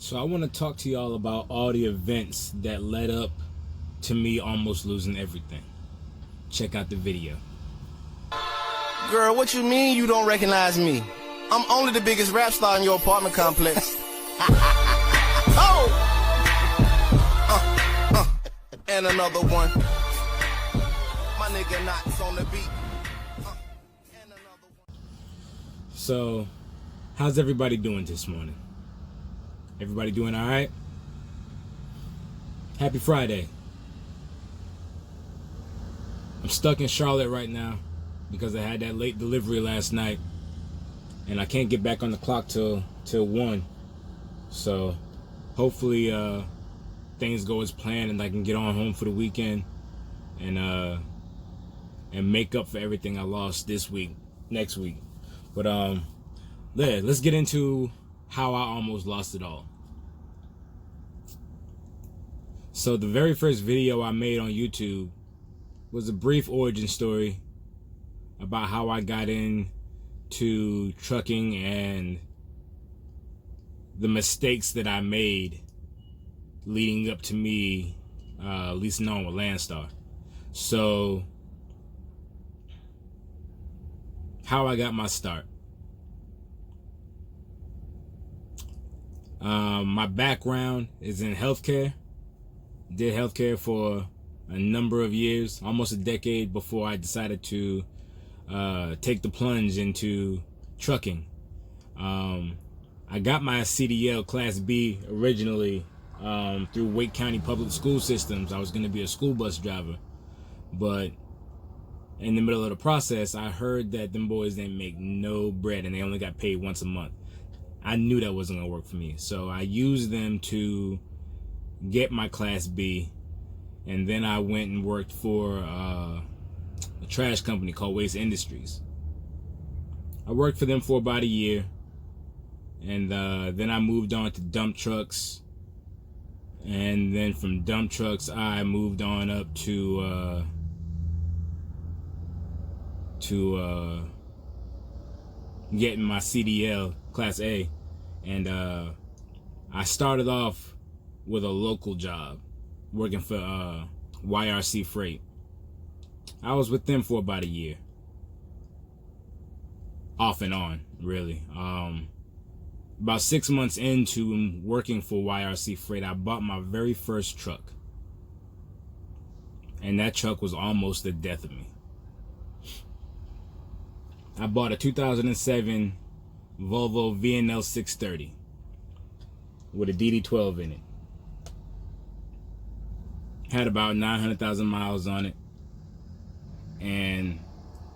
So I want to talk to y'all about all the events that led up to me almost losing everything. Check out the video. Girl, what you mean you don't recognize me? I'm only the biggest rap star in your apartment complex. Oh! And another one. My nigga Knots on the beat. And another one. So, how's everybody doing this morning? Everybody doing all right? Happy Friday. I'm stuck in Charlotte right now because I had that late delivery last night, and I can't get back on the clock till 1. So hopefully things go as planned and I can get on home for the weekend and make up for everything I lost this week, next week. But let's get into how I almost lost it all. So the very first video I made on YouTube was a brief origin story about how I got into trucking and the mistakes that I made leading up to me leasing on with Landstar. So how I got my start. My background is in healthcare. Did healthcare for a number of years, almost a decade, before I decided to take the plunge into trucking. I got my CDL Class B originally through Wake County Public School Systems. I was going to be a school bus driver, but in the middle of the process, I heard that them boys didn't make no bread and they only got paid once a month. I knew that wasn't going to work for me, so I used them to get my Class B, and then I went and worked for a trash company called Waste Industries. I worked for them for about a year, and then I moved on to dump trucks, and then from dump trucks I moved on up to getting my CDL Class A, and I started off with a local job working for YRC Freight. I was with them for about a year, off and on, really. About 6 months into working for YRC Freight, I bought my very first truck, and that truck was almost the death of me. I bought a 2007 Volvo VNL 630 with a DD12 in it. Had about 900,000 miles on it, and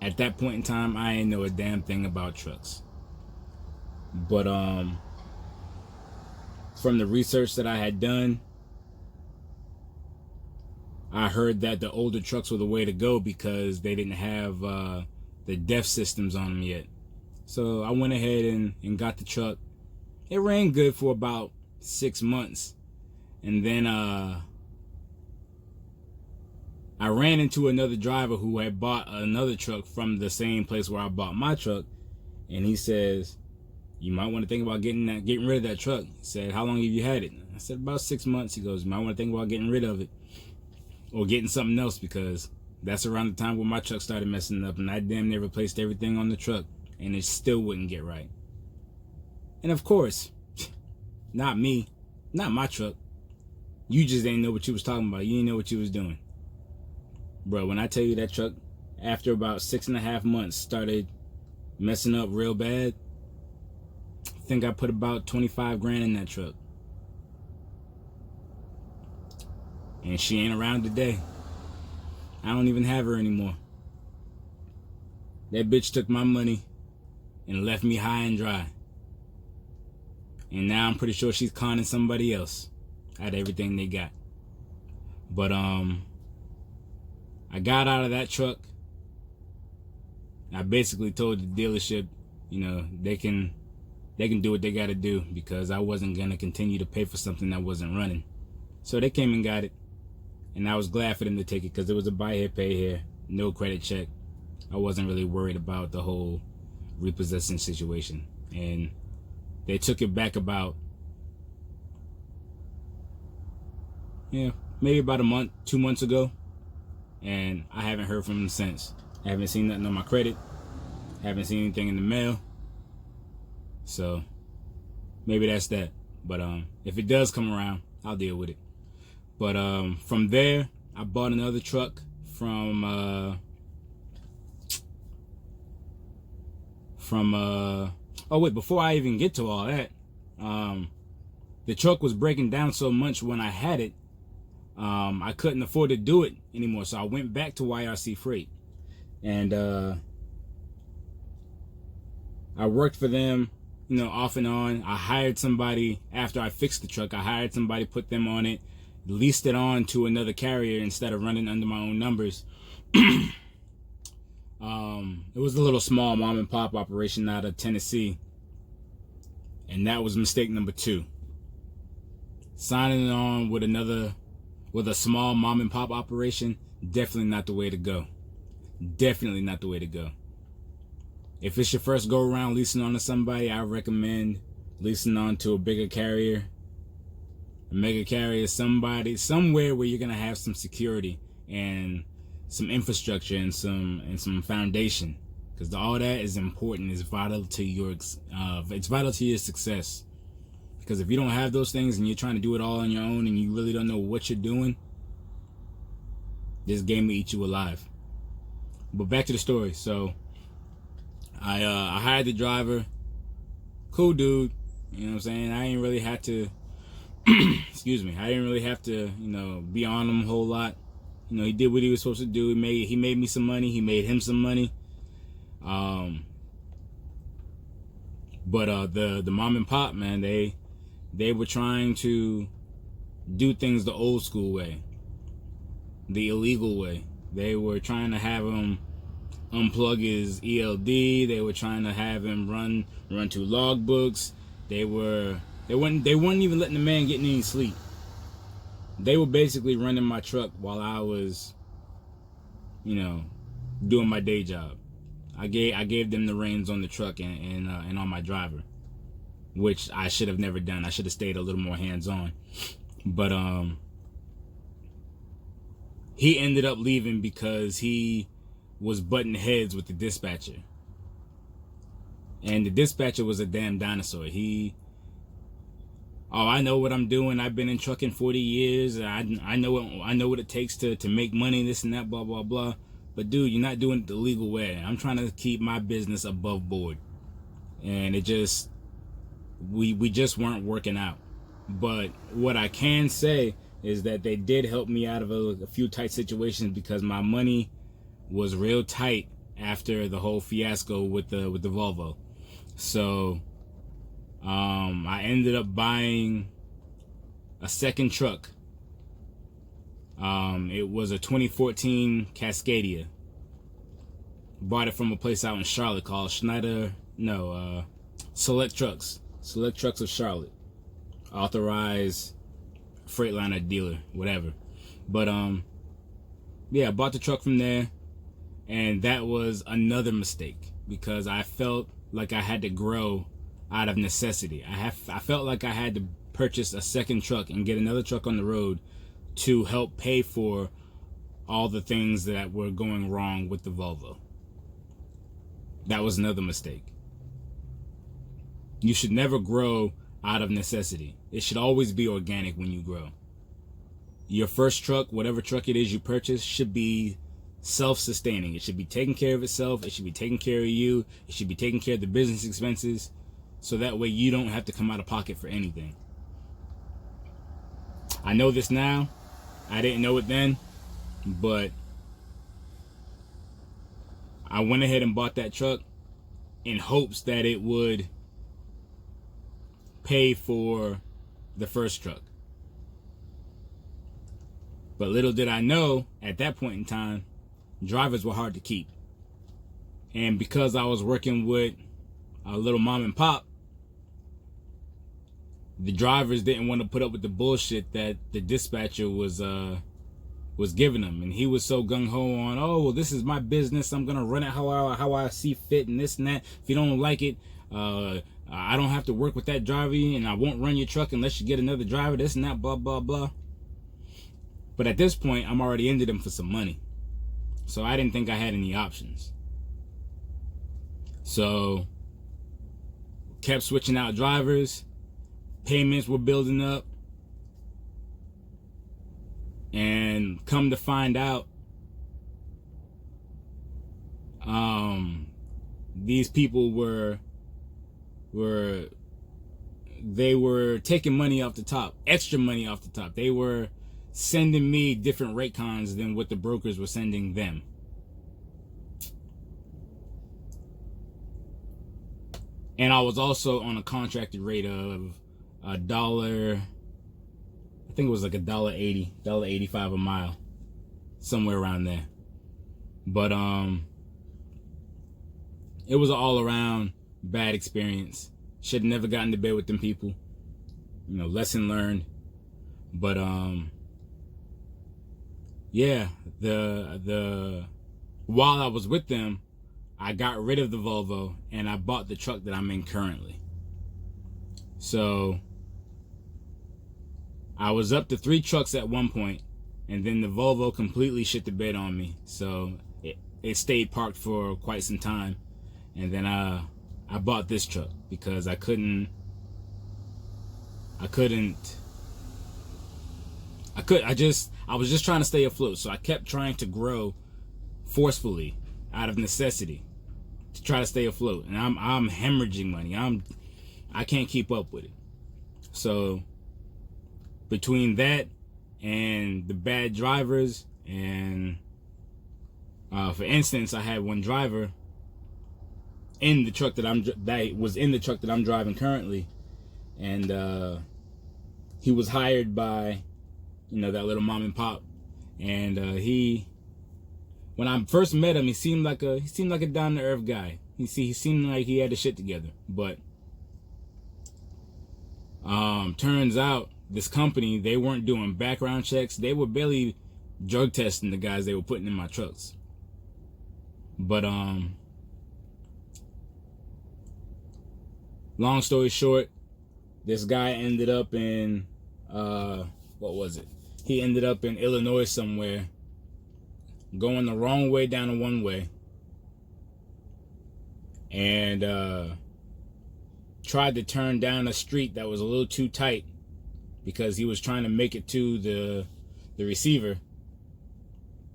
at that point in time I didn't know a damn thing about trucks. But from the research that I had done, I heard that the older trucks were the way to go because they didn't have the DEF systems on them yet. So I went ahead and got the truck. It ran good for about 6 months, and then I ran into another driver who had bought another truck from the same place where I bought my truck, and he says, "You might want to think about getting rid of that truck." He said, "How long have you had it?" I said, "About 6 months." He goes, "You might want to think about getting rid of it or getting something else, because that's around the time when my truck started messing up, and I damn near replaced everything on the truck, and it still wouldn't get right." And of course, not me, not my truck. You just didn't know what you was talking about. You didn't know what you was doing. Bro, when I tell you that truck, after about 6.5 months, started messing up real bad, I think I put about 25 grand in that truck. And she ain't around today. I don't even have her anymore. That bitch took my money and left me high and dry. And now I'm pretty sure she's conning somebody else out of everything they got. But I got out of that truck. I basically told the dealership, you know, they can do what they got to do, because I wasn't going to continue to pay for something that wasn't running. So they came and got it, and I was glad for them to take it, because it was a buy here, pay here, no credit check. I wasn't really worried about the whole repossessing situation. And they took it back about maybe about a month, 2 months ago, and I haven't heard from him since. I haven't seen nothing on my credit. Haven't seen anything in the mail. So maybe that's that. But if it does come around, I'll deal with it. But from there, I bought another truck from oh wait, before I even get to all that, the truck was breaking down so much when I had it, I couldn't afford to do it anymore. So I went back to YRC Freight, and I worked for them, off and on. I hired somebody after I fixed the truck. I hired somebody, put them on it, leased it on to another carrier instead of running under my own numbers. It was a little small mom and pop operation out of Tennessee, and that was mistake number 2. Signing on with a small mom and pop operation, definitely not the way to go. Definitely not the way to go. If it's your first go around leasing on to somebody, I recommend leasing on to a bigger carrier. A mega carrier is somewhere where you're gonna have some security and some infrastructure and some foundation, because all that is important. It's vital to your success. Because if you don't have those things and you're trying to do it all on your own and you really don't know what you're doing, this game will eat you alive. But back to the story. So I hired the driver. Cool dude. You know what I'm saying? I didn't really have to excuse me. I didn't really have to, be on him a whole lot. He did what he was supposed to do. He made me some money. He made him some money. But the mom and pop, man, they were trying to do things the old school way, the illegal way. They were trying to have him unplug his ELD. They were trying to have him run 2 logbooks. They weren't even letting the man get any sleep. They were basically running my truck while I was, doing my day job. I gave them the reins on the truck and on my driver, which I should have never done. I should have stayed a little more hands-on. But he ended up leaving because he was butting heads with the dispatcher. And the dispatcher was a damn dinosaur. I know what I'm doing. I've been in trucking 40 years. I know what it takes to make money, this and that, blah, blah, blah. But dude, you're not doing it the legal way. I'm trying to keep my business above board. And it just, we just weren't working out. But what I can say is that they did help me out of a few tight situations, because my money was real tight after the whole fiasco with the Volvo. So I ended up buying a second truck. It was a 2014 Cascadia. Bought it from a place out in Charlotte called Select Trucks. Select Trucks of Charlotte. Authorized Freightliner dealer, whatever. But I bought the truck from there, and that was another mistake, because I felt like I had to grow out of necessity. I felt like I had to purchase a second truck and get another truck on the road to help pay for all the things that were going wrong with the Volvo. That was another mistake. You should never grow out of necessity. It should always be organic when you grow. Your first truck, whatever truck it is you purchase, should be self-sustaining. It should be taking care of itself. It should be taking care of you. It should be taking care of the business expenses, so that way you don't have to come out of pocket for anything. I know this now. I didn't know it then, but I went ahead and bought that truck in hopes that it would pay for the first truck. But little did I know, at that point in time, drivers were hard to keep. And because I was working with a little mom and pop, the drivers didn't want to put up with the bullshit that the dispatcher was giving them. And he was so gung-ho on, oh, well, this is my business, I'm gonna run it how I see fit, and this and that. If you don't like it, I don't have to work with that driver, and I won't run your truck unless you get another driver, this and that, blah, blah, blah. But at this point, I'm already into them for some money. So I didn't think I had any options. So kept switching out drivers. Payments were building up. And come to find out, these people were taking money off the top, extra money off the top. They were sending me different rate cons than what the brokers were sending them. And I was also on a contracted rate of $1. I think it was like $1.80, $1.85 a mile, somewhere around there. But it was an all around bad experience. Should have never gotten to bed with them people. You know, lesson learned. But yeah, the while I was with them, I got rid of the Volvo and I bought the truck that I'm in currently. So I was up to 3 trucks at one point, and then the Volvo completely shit the bed on me. So it stayed parked for quite some time, and then I bought this truck because I was just trying to stay afloat. So I kept trying to grow forcefully out of necessity to try to stay afloat, and I'm hemorrhaging money. I can't keep up with it. So between that and the bad drivers, and for instance, I had one driver in the truck that was in the truck that I'm driving currently, and he was hired by, you know, that little mom and pop, and when I first met him, he seemed like a down to earth guy. He seemed like he had his shit together, but turns out this company, they weren't doing background checks. They were barely drug testing the guys they were putting in my trucks. But long story short, this guy ended up in he ended up in Illinois somewhere, going the wrong way down a one-way, and tried to turn down a street that was a little too tight because he was trying to make it to the receiver,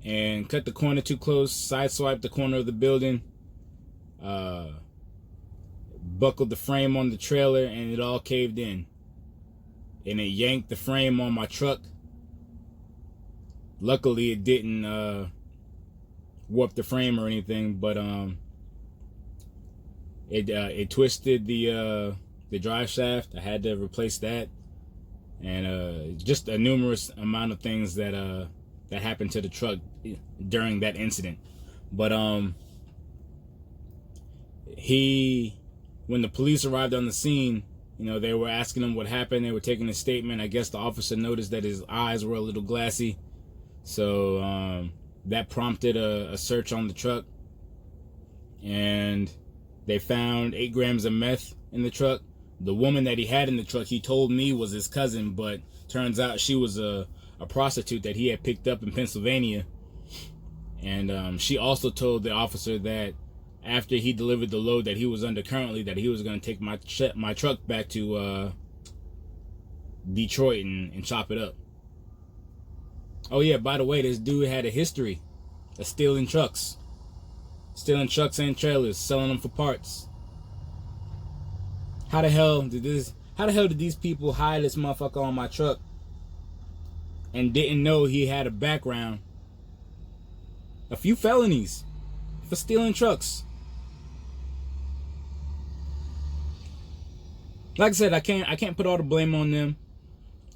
and cut the corner too close, sideswiped the corner of the building, buckled the frame on the trailer, and it all caved in, and it yanked the frame on my truck. Luckily it didn't warp the frame or anything, but it twisted the drive shaft. I had to replace that, and just a numerous amount of things that happened to the truck during that incident. But when the police arrived on the scene, you know, they were asking him what happened. They were taking his statement. I guess the officer noticed that his eyes were a little glassy, so that prompted a search on the truck, and they found 8 grams of meth in the truck. The woman that he had in the truck, he told me was his cousin, but turns out she was a prostitute that he had picked up in Pennsylvania. And she also told the officer that after he delivered the load that he was under currently, that he was going to take my truck back to Detroit and chop it up. Oh yeah, by the way, this dude had a history of stealing trucks and trailers, selling them for parts. How the hell did these people hire this motherfucker on my truck and didn't know he had a background, a few felonies for stealing trucks? Like I said, I can't put all the blame on them.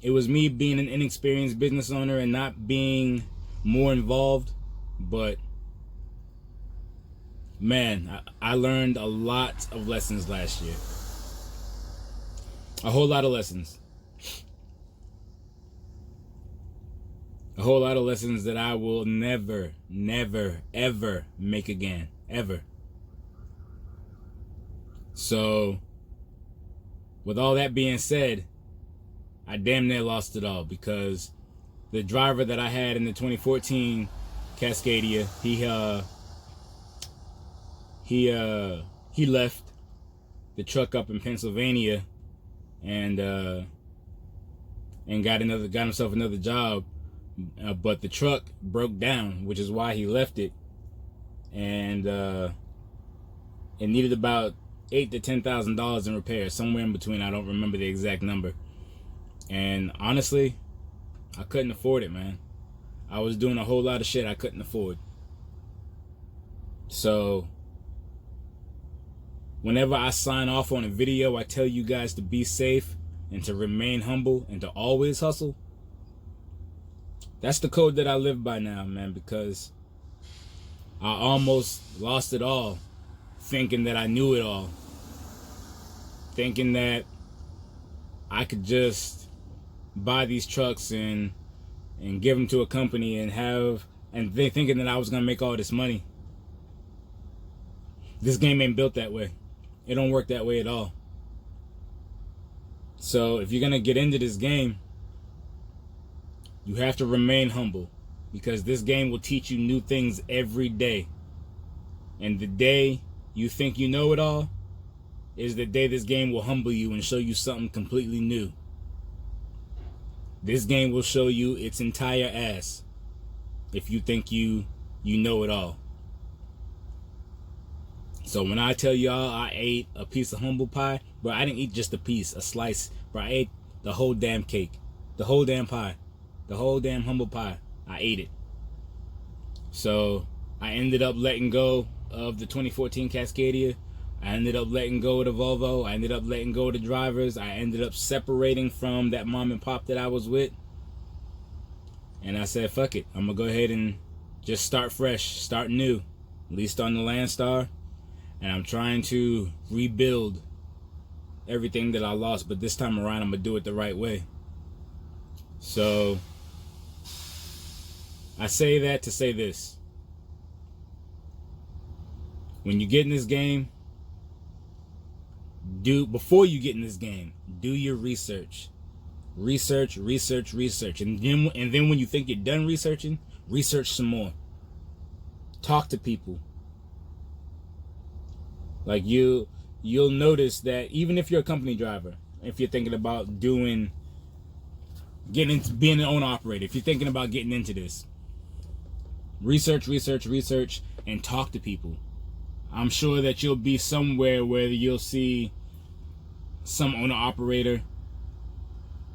It was me being an inexperienced business owner and not being more involved. But man, I learned a lot of lessons last year. A whole lot of lessons. A whole lot of lessons that I will never, ever make again. Ever. So, with all that being said, I damn near lost it all, because the driver that I had in the 2014 Cascadia, he left the truck up in Pennsylvania and got himself another job, but the truck broke down, which is why he left it, and it needed about $8,000 to $10,000 in repairs, somewhere in between. I don't remember the exact number. And honestly, I couldn't afford it, man. I was doing a whole lot of shit I couldn't afford. So whenever I sign off on a video, I tell you guys to be safe and to remain humble and to always hustle. That's the code that I live by now, man, because I almost lost it all thinking that I knew it all. Thinking that I could just buy these trucks and give them to a company and they thinking that I was gonna make all this money. This game ain't built that way. It don't work that way at all. So if you're gonna get into this game, you have to remain humble, because this game will teach you new things every day. And the day you think you know it all is the day this game will humble you and show you something completely new. This game will show you its entire ass if you think you know it all. So when I tell y'all I ate a piece of humble pie, but I didn't eat just a piece, a slice, but I ate the whole damn cake, the whole damn pie, the whole damn humble pie. I ate it. So I ended up letting go of the 2014 Cascadia. I ended up letting go of the Volvo. I ended up letting go of the drivers. I ended up separating from that mom and pop that I was with. And I said, fuck it. I'm going to go ahead and just start fresh, start new, at least on the Landstar. And I'm trying to rebuild everything that I lost. But this time around, I'm going to do it the right way. So I say that to say this. When you get in this game, before you get in this game, do your research. Research. And then when you think you're done researching, research some more. Talk to people. Like you'll notice that even if you're a company driver, if you're thinking about getting into being an owner operator, if you're thinking about getting into this, research, and talk to people. I'm sure that you'll be somewhere where you'll see some owner operator,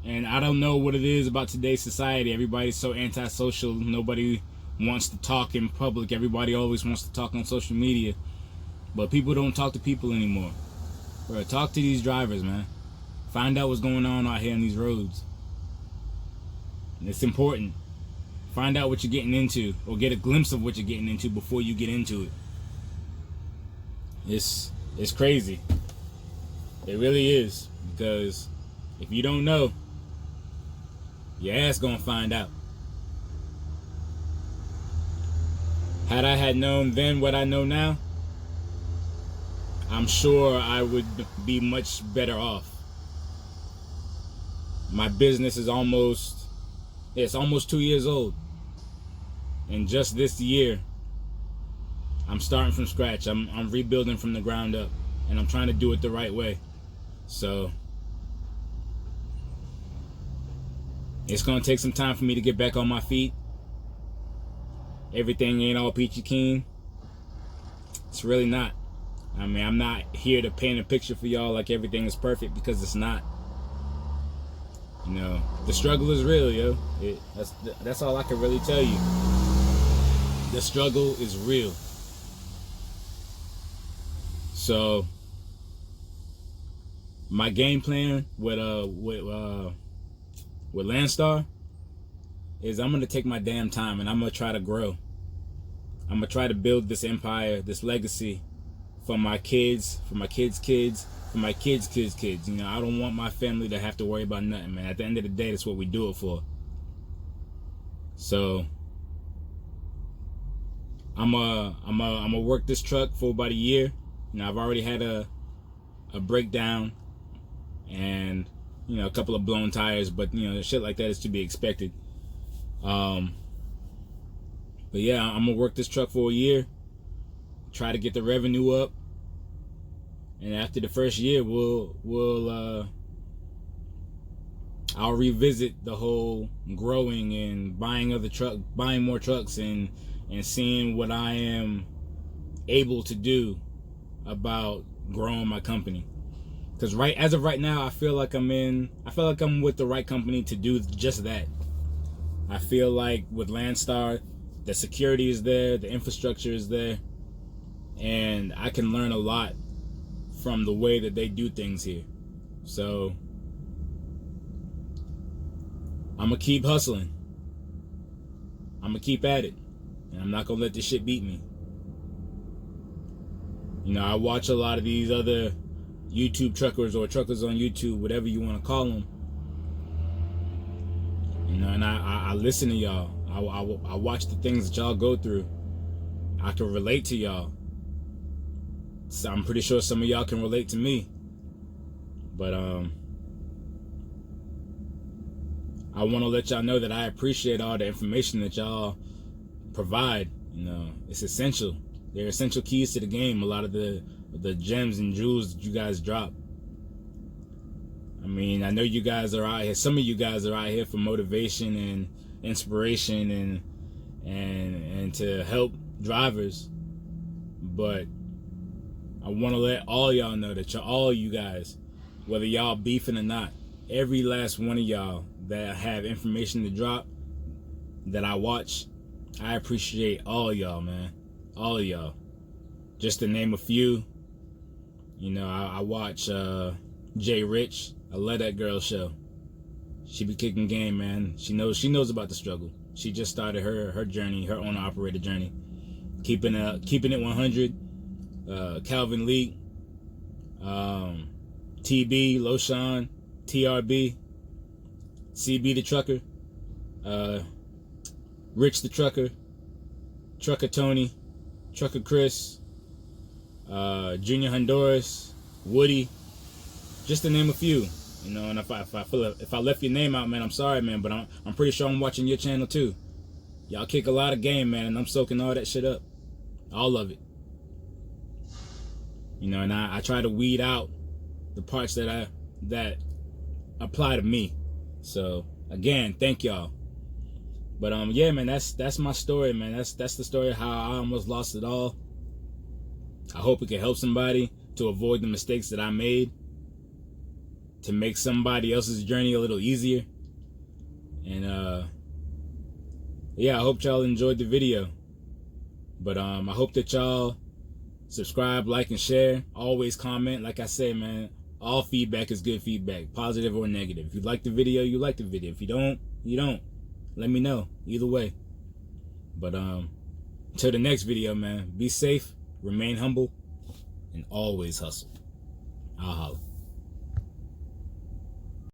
and I don't know what it is about today's society. Everybody's so antisocial. Nobody wants to talk in public. Everybody always wants to talk on social media, but people don't talk to people anymore. Bro, talk to these drivers, man. Find out what's going on out here on these roads. It's important. Find out what you're getting into, or get a glimpse of what you're getting into before you get into it. It's crazy. It really is, because if you don't know, your ass gonna find out. Had I had known then what I know now, I'm sure I would be much better off. My business is almost 2 years old. And just this year, I'm starting from scratch. I'm rebuilding from the ground up, and I'm trying to do it the right way. So it's gonna take some time for me to get back on my feet. Everything ain't all peachy keen. It's really not. I mean, I'm not here to paint a picture for y'all like everything is perfect, because it's not. You know, the struggle is real, yo. That's all I can really tell you. The struggle is real. So my game plan with Landstar is I'm gonna take my damn time, and I'm gonna try to grow. I'm gonna try to build this empire, this legacy for my kids, for my kids' kids, for my kids' kids' kids. You know, I don't want my family to have to worry about nothing, man. At the end of the day, that's what we do it for. So I'm gonna work this truck for about a year. You know, I've already had a breakdown and, you know, a couple of blown tires, but, you know, shit like that is to be expected. But yeah, I'm gonna work this truck for a year, try to get the revenue up, and after the first year, I'll revisit the whole growing and buying more trucks, and seeing what I am able to do about growing my company. Because as of right now, I feel like I'm with the right company to do just that. I feel like with Landstar, the security is there, the infrastructure is there, and I can learn a lot from the way that they do things here. So I'm gonna keep hustling. I'm gonna keep at it, and I'm not gonna let this shit beat me. You know, I watch a lot of these other YouTube truckers, or truckers on YouTube, whatever you want to call them. You know, and I listen to y'all. I watch the things that y'all go through. I can relate to y'all. So I'm pretty sure some of y'all can relate to me. But I want to let y'all know that I appreciate all the information that y'all provide. You know, it's essential. They're essential keys to the game. A lot of the gems and jewels that you guys drop. I mean, I know you guys are out here. Some of you guys are out here for motivation and inspiration and to help drivers. But I want to let all y'all know that all you guys, whether y'all beefing or not, every last one of y'all that have information to drop that I watch, I appreciate all y'all, man. All of y'all. Just to name a few, you know, I watch Jay Rich. I love that girl show. She be kicking game, man. She knows about the struggle. She just started her journey, her owner operator journey. Keeping it 100. Calvin Leak, TB, Loshan, TRB, CB the trucker, Rich the trucker, Trucker Tony, Trucker Chris, Junior Honduras, Woody, just to name a few. You know, and if I left your name out, man, I'm sorry, man, but I'm pretty sure I'm watching your channel too. Y'all kick a lot of game, man, and I'm soaking all that shit up, all of it. You know, and I try to weed out the parts that apply to me. So again, thank y'all. But yeah, man, that's my story, man. That's the story of how I almost lost it all. I hope it can help somebody to avoid the mistakes that I made, to make somebody else's journey a little easier. And yeah, I hope y'all enjoyed the video. But I hope that y'all subscribe, like, and share. Always comment. Like I say, man, all feedback is good feedback, positive or negative. If you like the video, you like the video. If you don't, you don't. Let me know. Either way. But until the next video, man, be safe, remain humble, and always hustle. I'll holla.